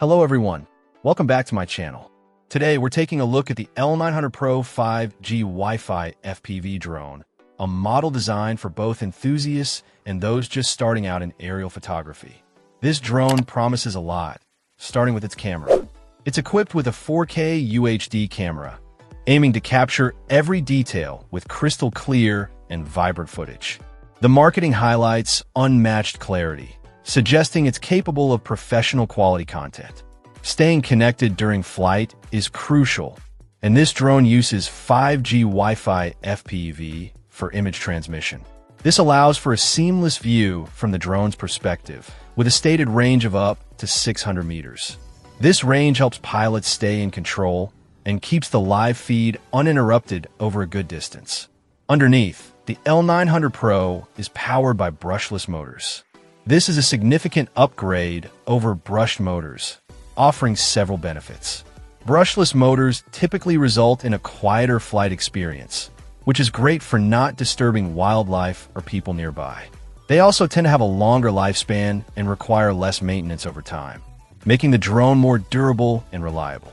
Hello everyone, welcome back to my channel. Today we're taking a look at the L900 Pro 5G Wi-Fi FPV drone, a model designed for both enthusiasts and those just starting out in aerial photography. This drone promises a lot, starting with its camera. It's equipped with a 4K UHD camera, aiming to capture every detail with crystal clear and vibrant footage. The marketing highlights unmatched clarity, suggesting it's capable of professional quality content. Staying connected during flight is crucial, and this drone uses 5G Wi-Fi FPV for image transmission. This allows for a seamless view from the drone's perspective, with a stated range of up to 600 meters. This range helps pilots stay in control and keeps the live feed uninterrupted over a good distance. Underneath, the L900 Pro is powered by brushless motors. This is a significant upgrade over brushed motors, offering several benefits. Brushless motors typically result in a quieter flight experience, which is great for not disturbing wildlife or people nearby. They also tend to have a longer lifespan and require less maintenance over time, making the drone more durable and reliable.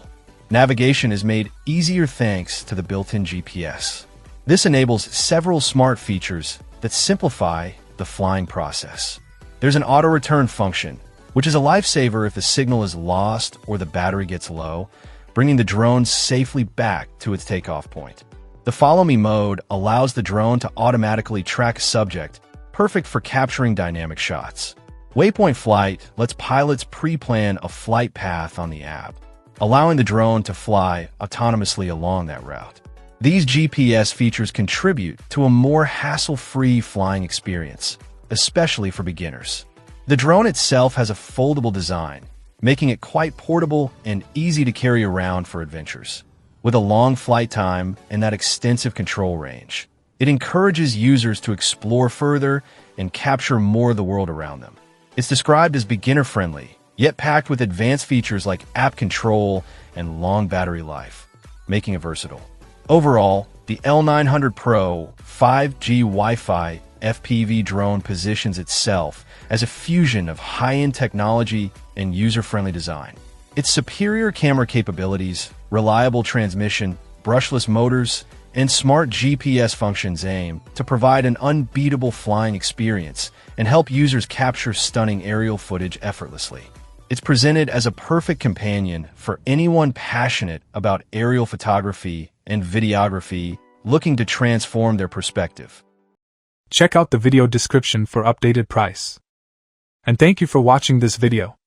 Navigation is made easier thanks to the built-in GPS. This enables several smart features that simplify the flying process. There's an auto-return function, which is a lifesaver if the signal is lost or the battery gets low, bringing the drone safely back to its takeoff point. The Follow Me mode allows the drone to automatically track a subject, perfect for capturing dynamic shots. Waypoint Flight lets pilots pre-plan a flight path on the app, allowing the drone to fly autonomously along that route. These GPS features contribute to a more hassle-free flying experience, especially for beginners. The drone itself has a foldable design, making it quite portable and easy to carry around for adventures. With a long flight time and that extensive control range, it encourages users to explore further and capture more of the world around them. It's described as beginner-friendly, yet packed with advanced features like app control and long battery life, making it versatile. Overall, the L900 Pro 5G Wi-Fi FPV drone positions itself as a fusion of high-end technology and user-friendly design. Its superior camera capabilities, reliable transmission, brushless motors, and smart GPS functions aim to provide an unbeatable flying experience and help users capture stunning aerial footage effortlessly. It's presented as a perfect companion for anyone passionate about aerial photography and videography looking to transform their perspective. Check out the video description for updated price. And thank you for watching this video.